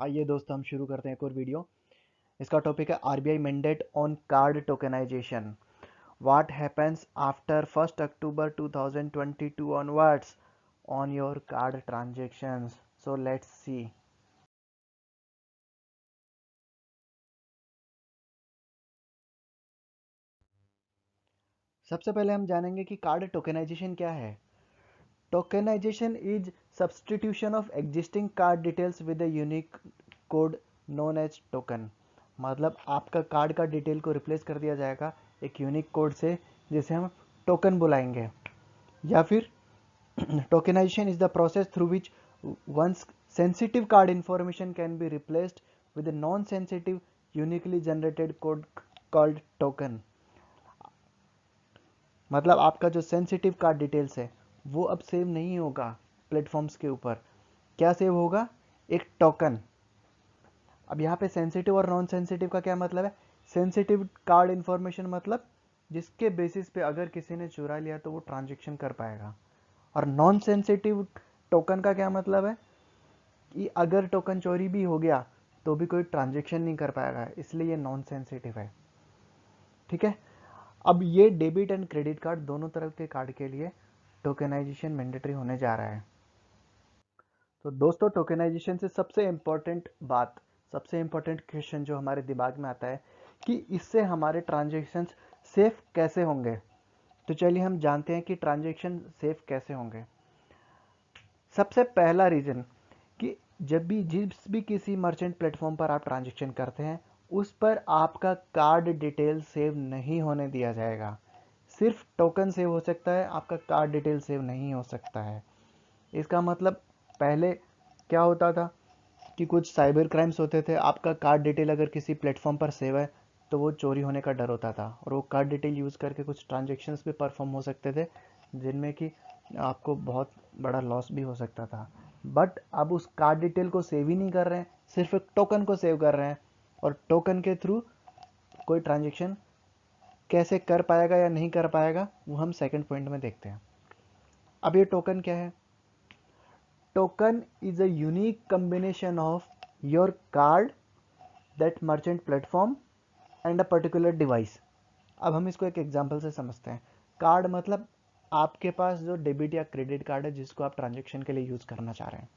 आइए दोस्तों हम शुरू करते हैं एक और वीडियो। इसका टॉपिक है RBI mandate on card tokenisation. What happens after 1 October 2022 onwards on your card transactions. So let's see. सबसे पहले हम जानेंगे कि कार्ड टोकनाइजेशन क्या है। Tokenisation is substitution of existing card details with a unique code known as token. मतलब आपका card का डिटेल को रिप्लेस कर दिया जाएगा एक यूनिक कोड से, जिसे हम टोकन बुलाएंगे। या फिर tokenisation is the process through which once sensitive card information can be replaced with non sensitive uniquely generated code called token. मतलब आपका जो सेंसिटिव कार्ड डिटेल्स है वो अब सेव नहीं होगा प्लेटफॉर्म्स के ऊपर। क्या सेव होगा? एक टोकन। अब यहाँ पे सेंसिटिव और नॉन सेंसिटिव का क्या मतलब है? सेंसिटिव कार्ड इंफॉर्मेशन मतलब जिसके बेसिस पे अगर किसी ने चुरा लिया तो वो ट्रांजेक्शन कर पाएगा। और नॉन सेंसिटिव टोकन का क्या मतलब है कि अगर टोकन चोरी भी हो गया तो भी कोई ट्रांजेक्शन नहीं कर पाएगा, इसलिए ये नॉन सेंसिटिव है। ठीक है। अब ये डेबिट एंड क्रेडिट कार्ड दोनों तरह के कार्ड के लिए टोकनाइजेशन मैंडेटरी होने जा रहा है। तो दोस्तों टोकनाइजेशन से सबसे इंपॉर्टेंट क्वेश्चन जो हमारे दिमाग में आता है कि इससे हमारे ट्रांजेक्शन्स सेफ कैसे होंगे। तो चलिए हम जानते हैं कि ट्रांजेक्शन सेफ कैसे होंगे। सबसे पहला रीजन कि जिस भी किसी मर्चेंट प्लेटफॉर्म पर आप ट्रांजेक्शन करते हैं उस पर आपका कार्ड डिटेल सेव नहीं होने दिया जाएगा। सिर्फ टोकन सेव हो सकता है, आपका कार्ड डिटेल सेव नहीं हो सकता है। इसका मतलब पहले क्या होता था कि कुछ साइबर क्राइम्स होते थे, आपका कार्ड डिटेल अगर किसी प्लेटफॉर्म पर सेव है तो वो चोरी होने का डर होता था और वो कार्ड डिटेल यूज़ करके कुछ ट्रांजेक्शन्स भी परफॉर्म हो सकते थे जिनमें कि आपको बहुत बड़ा लॉस भी हो सकता था। बट अब उस कार्ड डिटेल को सेव ही नहीं कर रहे हैं, सिर्फ एक टोकन को सेव कर रहे हैं और टोकन के थ्रू कोई ट्रांजेक्शन कैसे कर पाएगा या नहीं कर पाएगा वो हम सेकंड पॉइंट में देखते हैं। अब ये टोकन क्या है? Token is a unique combination of your card, that merchant platform and a particular device. अब हम इसको एक एग्जांपल से समझते हैं। कार्ड मतलब आपके पास जो डेबिट या क्रेडिट कार्ड है जिसको आप ट्रांजेक्शन के लिए यूज़ करना चाह रहे हैं।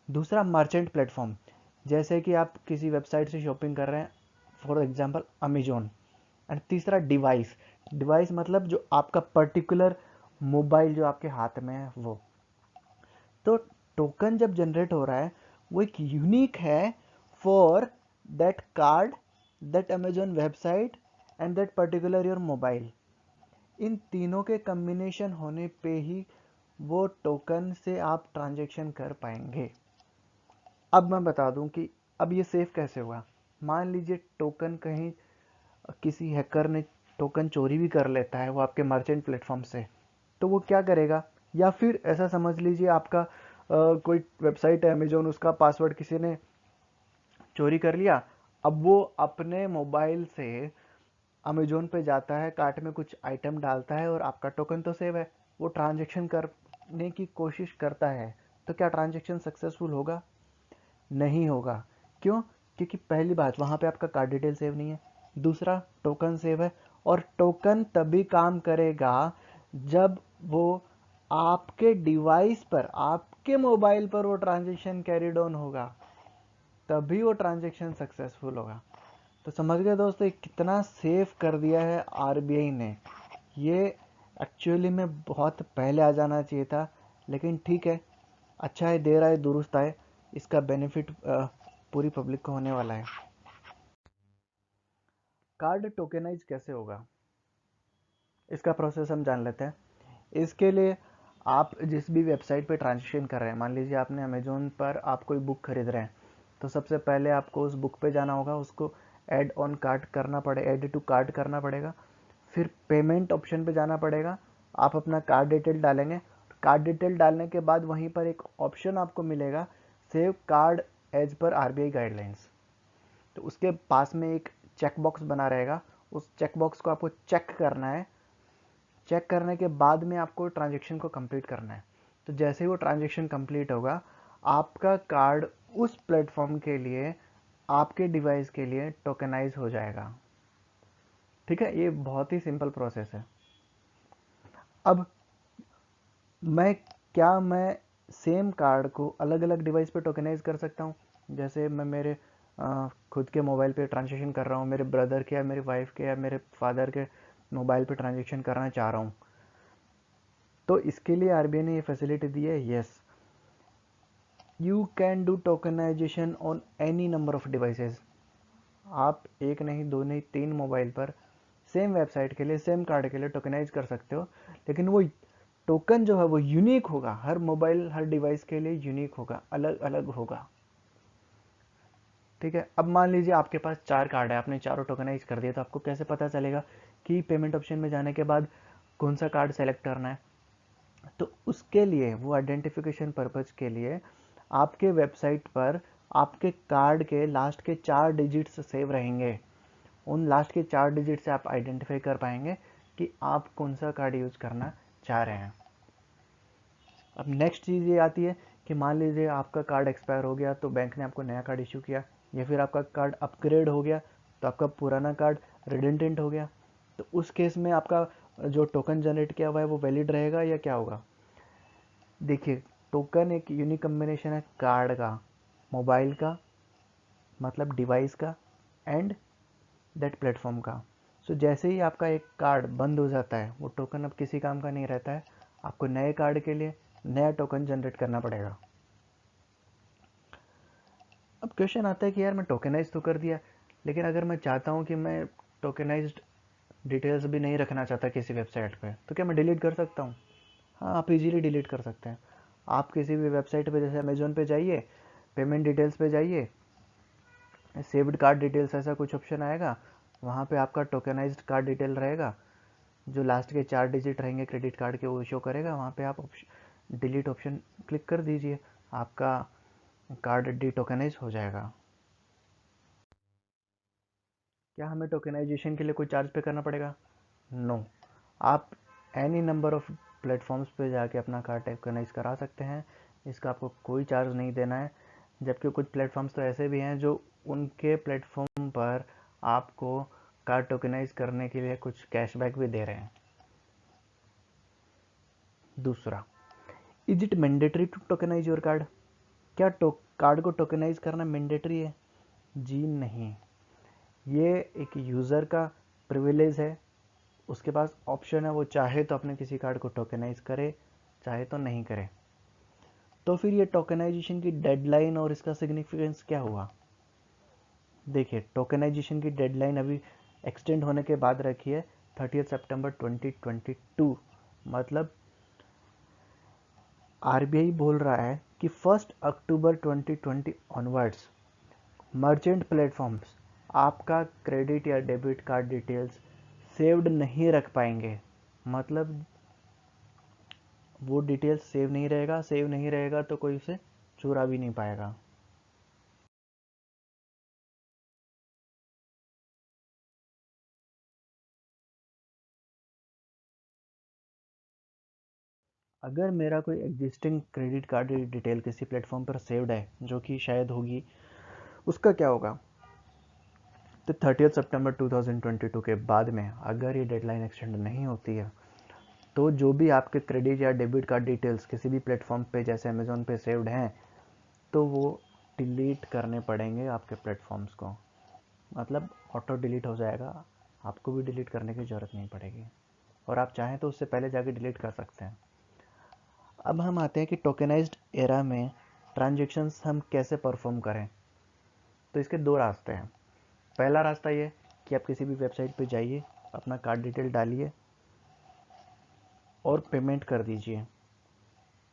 दूसरा मर्चेंट प्लेटफॉर्म, जैसे कि आप किसी वेबसाइट से शॉपिंग कर रहे हैं, फॉर एग्जांपल अमेजोन। एंड तीसरा डिवाइस, डिवाइस मतलब जो आपका पर्टिकुलर मोबाइल जो आपके हाथ में है वो। तो टोकन जब जनरेट हो रहा है वो एक यूनिक है for that card, that Amazon website and that particular your mobile. इन तीनों के कम्बिनेशन होने पे ही वो टोकन से आप ट्रांजेक्शन कर पाएंगे। अब मैं बता दूं कि अब ये सेफ कैसे हुआ। मान लीजिए टोकन कहीं किसी हैकर ने टोकन चोरी भी कर लेता है वो आपके मर्चेंट प्लेटफॉर्म से, तो वो क्या करेगा? या फिर ऐसा समझ लीजिए आपका कोई वेबसाइट है अमेजोन, उसका पासवर्ड किसी ने चोरी कर लिया। अब वो अपने मोबाइल से अमेजोन पे जाता है, कार्ट में कुछ आइटम डालता है और आपका टोकन तो सेव है, वो ट्रांजेक्शन करने की कोशिश करता है। तो क्या ट्रांजेक्शन सक्सेसफुल होगा? नहीं होगा। क्यों? क्योंकि पहली बात वहाँ पे आपका कार्ड डिटेल सेव नहीं है, दूसरा टोकन सेव है। और टोकन तभी काम करेगा जब वो आपके डिवाइस पर, आपके मोबाइल पर वो ट्रांजेक्शन कैरिड ऑन होगा, तभी वो ट्रांजेक्शन सक्सेसफुल होगा। तो समझ गए दोस्तों कितना सेफ कर दिया है आरबीआई ने। ये एक्चुअली में बहुत पहले आ जाना चाहिए था, लेकिन ठीक है, अच्छा है देर आए दुरुस्त आए। इसका बेनिफिट पूरी पब्लिक को होने वाला है। कार्ड टोकेनाइज कैसे होगा इसका प्रोसेस हम जान लेते हैं। इसके लिए आप जिस भी वेबसाइट पे ट्रांजेक्शन कर रहे हैं, मान लीजिए आपने अमेजोन पर आप कोई बुक खरीद रहे हैं, तो सबसे पहले आपको उस बुक पे जाना होगा, उसको ऐड ऑन कार्ट करना पड़ेगा, ऐड टू कार्ट करना पड़ेगा। फिर पेमेंट ऑप्शन पे जाना पड़ेगा, आप अपना कार्ड डिटेल डालेंगे। कार्ड डिटेल डालने के बाद वहीं पर एक ऑप्शन आपको मिलेगा, सेव कार्ड एज पर आरबीआई गाइडलाइंस। तो उसके पास में एक चेक बॉक्स बना रहेगा, उस चेक बॉक्स को आपको चेक करना है। चेक करने के बाद में आपको ट्रांजेक्शन को कंप्लीट करना है। तो जैसे ही वो ट्रांजेक्शन कंप्लीट होगा, आपका कार्ड उस प्लेटफॉर्म के लिए, आपके डिवाइस के लिए टोकनाइज हो जाएगा। ठीक है, ये बहुत ही सिंपल प्रोसेस है। अब मैं सेम कार्ड को अलग अलग डिवाइस पे टोकनाइज कर सकता हूँ? जैसे मैं मेरे खुद के मोबाइल पे ट्रांजेक्शन कर रहा हूँ, मेरे ब्रदर के या मेरी वाइफ के या मेरे फादर के मोबाइल पे ट्रांजेक्शन करना चाह रहा हूँ, तो इसके लिए आरबीआई ने ये फैसिलिटी दी है। Yes, you can do tokenisation on any number of devices. आप एक नहीं, दो नहीं, 3 मोबाइल पर सेम वेबसाइट के लिए, सेम कार्ड के लिए टोकनाइज कर सकते हो, लेकिन वो टोकन जो है वो यूनिक होगा, हर मोबाइल हर डिवाइस के लिए यूनिक होगा, अलग अलग होगा। ठीक है, अब मान लीजिए आपके पास 4 कार्ड है, आपने चारों टोकनाइज कर दिए, तो आपको कैसे पता चलेगा कि पेमेंट ऑप्शन में जाने के बाद कौन सा कार्ड सेलेक्ट करना है? तो उसके लिए, वो आइडेंटिफिकेशन पर्पज के लिए आपके वेबसाइट पर आपके कार्ड के लास्ट के 4 डिजिट्स सेव रहेंगे। उन लास्ट के 4 डिजिट से आप आइडेंटिफाई कर पाएंगे कि आप कौन सा कार्ड यूज करना चाह रहे हैं। अब नेक्स्ट चीज़ ये आती है कि मान लीजिए आपका कार्ड एक्सपायर हो गया, तो बैंक ने आपको नया कार्ड इशू किया, या फिर आपका कार्ड अपग्रेड हो गया, तो आपका पुराना कार्ड रिडेंडेंट हो गया, तो उस केस में आपका जो टोकन जनरेट किया हुआ है वो वैलिड रहेगा या क्या होगा? देखिए, टोकन एक यूनिक कम्बिनेशन है कार्ड का, मोबाइल का, मतलब डिवाइस का, एंड दैट प्लेटफॉर्म का। सो जैसे ही आपका एक कार्ड बंद हो जाता है, वो टोकन अब किसी काम का नहीं रहता है, आपको नए कार्ड के लिए नया टोकन जनरेट करना पड़ेगा। अब क्वेश्चन आता है कि यार मैं टोकनाइज तो कर दिया, लेकिन अगर मैं चाहता हूँ कि मैं टोकनाइज्ड डिटेल्स भी नहीं रखना चाहता किसी वेबसाइट पे, तो क्या मैं डिलीट कर सकता हूँ? हाँ, आप इजीली डिलीट कर सकते हैं। आप किसी भी वेबसाइट पे, जैसे अमेजोन पे जाइए, पेमेंट डिटेल्स पे जाइए, सेव्ड कार्ड डिटेल्स ऐसा कुछ ऑप्शन आएगा, वहाँ पे आपका टोकनाइज्ड कार्ड डिटेल रहेगा, जो लास्ट के 4 डिजिट रहेंगे क्रेडिट कार्ड के, वो शो करेगा। वहाँ पे आप डिलीट ऑप्शन क्लिक कर दीजिए, आपका कार्ड डिटोकनाइज हो जाएगा। क्या हमें टोकनाइजेशन के लिए कोई चार्ज पे करना पड़ेगा? नो, आप एनी नंबर ऑफ प्लेटफॉर्म्स पे जाके अपना कार्ड टोकनाइज करा सकते हैं, इसका आपको कोई चार्ज नहीं देना है। जबकि कुछ प्लेटफॉर्म्स तो ऐसे भी हैं जो उनके प्लेटफॉर्म पर आपको कार्ड टोकनाइज करने के लिए कुछ कैशबैक भी दे रहे हैं। दूसरा, is it mandatory to tokenise your card? क्या कार्ड को टोकनाइज करना मैंडेटरी है? जी नहीं, ये एक यूज़र का प्रिविलेज है, उसके पास ऑप्शन है, वो चाहे तो अपने किसी कार्ड को टोकनाइज करे, चाहे तो नहीं करे। तो फिर ये टोकनाइजेशन की डेडलाइन और इसका सिग्निफिकेंस क्या हुआ? देखिए, टोकनाइजेशन की डेडलाइन अभी एक्सटेंड होने के बाद रखी है 30 सितंबर 2022। मतलब आरबीआई बोल रहा है कि 1 अक्टूबर 2020 ऑनवर्ड्स मर्चेंट प्लेटफॉर्म्स आपका क्रेडिट या डेबिट कार्ड डिटेल्स सेव्ड नहीं रख पाएंगे। मतलब वो डिटेल्स सेव नहीं रहेगा, सेव नहीं रहेगा तो कोई उसे चुरा भी नहीं पाएगा। अगर मेरा कोई एग्जिस्टिंग क्रेडिट कार्ड डिटेल किसी प्लेटफॉर्म पर सेव्ड है, जो कि शायद होगी, उसका क्या होगा? तो 30 सितंबर 2022 के बाद में अगर ये डेडलाइन एक्सटेंड नहीं होती है, तो जो भी आपके क्रेडिट या डेबिट कार्ड डिटेल्स किसी भी प्लेटफॉर्म पे जैसे अमेजोन पे सेव्ड हैं, तो वो डिलीट करने पड़ेंगे आपके प्लेटफॉर्म्स को। मतलब ऑटो डिलीट हो जाएगा, आपको भी डिलीट करने की ज़रूरत नहीं पड़ेगी, और आप चाहें तो उससे पहले जाके डिलीट कर सकते हैं। अब हम आते हैं कि टोकेनाइज्ड एरा में ट्रांजेक्शन्स हम कैसे परफॉर्म करें। तो इसके 2 रास्ते हैं। पहला रास्ता ये कि आप किसी भी वेबसाइट पे जाइए, अपना कार्ड डिटेल डालिए और पेमेंट कर दीजिए।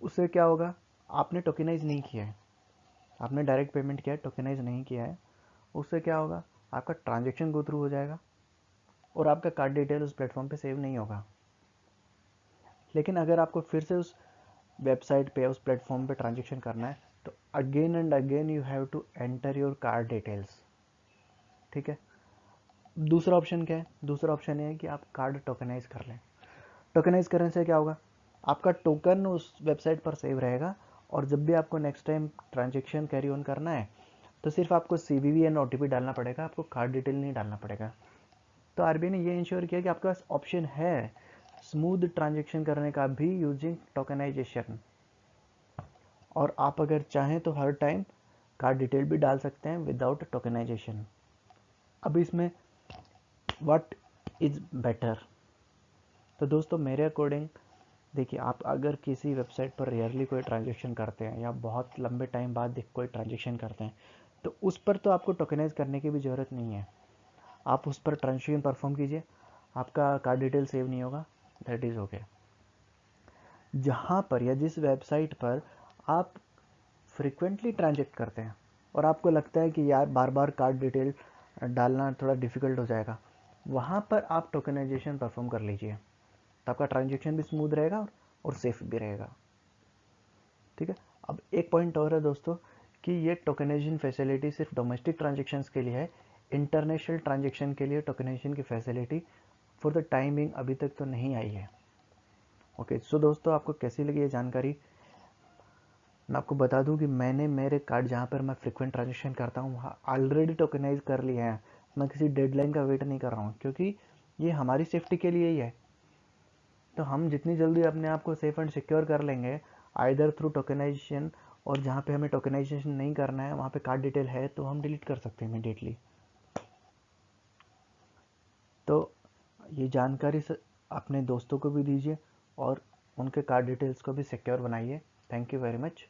उससे क्या होगा? आपने टोकेनाइज नहीं किया है, आपने डायरेक्ट पेमेंट किया है, टोकेनाइज नहीं किया है। उससे क्या होगा? आपका ट्रांजेक्शन गो थ्रू हो जाएगा और आपका कार्ड डिटेल उस प्लेटफॉर्म पे सेव नहीं होगा। लेकिन अगर आपको फिर से उस वेबसाइट पे, उस प्लेटफॉर्म पे ट्रांजेक्शन करना है, तो again and again you have to enter your card details. ठीक है। दूसरा ऑप्शन क्या है? दूसरा ऑप्शन ये है कि आप कार्ड टोकनाइज कर लें। टोकनाइज करने से क्या होगा? आपका टोकन उस वेबसाइट पर सेव रहेगा और जब भी आपको next time transaction carry on करना है तो सिर्फ आपको CVV एंड OTP डालना पड़ेगा, आपको कार्ड डिटेल नहीं डालना पड़ेगा। तो RBI ने ये इंश्योर किया कि आपके पास ऑप्शन है स्मूथ ट्रांजेक्शन करने का भी यूजिंग टोकनाइजेशन, और आप अगर चाहें तो हर टाइम कार्ड डिटेल भी डाल सकते हैं विदाउट टोकनाइजेशन। अब इसमें व्हाट इज़ बेटर, तो दोस्तों मेरे अकॉर्डिंग देखिए, आप अगर किसी वेबसाइट पर रेयरली कोई ट्रांजेक्शन करते हैं या बहुत लंबे टाइम बाद कोई ट्रांजेक्शन करते हैं तो उस पर तो आपको टोकनाइज करने की भी ज़रूरत नहीं है। आप उस पर ट्रांजेक्शन परफॉर्म कीजिए, आपका कार्ड डिटेल सेव नहीं होगा, दैट इज़ ओके। जहाँ पर या जिस वेबसाइट पर आप फ्रिक्वेंटली ट्रांजेक्ट करते हैं और आपको लगता है कि यार बार बार कार्ड डिटेल डालना थोड़ा डिफ़िकल्ट हो जाएगा, वहाँ पर आप टोकनाइजेशन परफॉर्म कर लीजिए, तो आपका ट्रांजेक्शन भी स्मूथ रहेगा और सेफ भी रहेगा। ठीक है। अब एक पॉइंट और है दोस्तों कि ये टोकनाइजेशन फैसिलिटी सिर्फ डोमेस्टिक ट्रांजेक्शन्स के लिए है, इंटरनेशनल ट्रांजेक्शन के लिए टोकनाइजेशन की फैसिलिटी फॉर द टाइमिंग अभी तक तो नहीं आई है। ओके, सो दोस्तों आपको कैसी लगी ये जानकारी? मैं आपको बता दूं कि मैंने मेरे कार्ड जहाँ पर मैं फ्रिक्वेंट ट्रांजेक्शन करता हूँ वहाँ ऑलरेडी टोकनाइज कर लिया है। मैं किसी डेडलाइन का वेट नहीं कर रहा हूँ, क्योंकि ये हमारी सेफ्टी के लिए ही है। तो हम जितनी जल्दी अपने आप को सेफ एंड सिक्योर कर लेंगे आइदर थ्रू टोकनाइजेशन, और जहाँ पे हमें टोकनाइजेशन नहीं करना है वहाँ पे कार्ड डिटेल है तो हम डिलीट कर सकते हैं इमीडिएटली। तो ये जानकारी अपने दोस्तों को भी दीजिए और उनके कार्ड डिटेल्स को भी सिक्योर बनाइए। Thank you very much.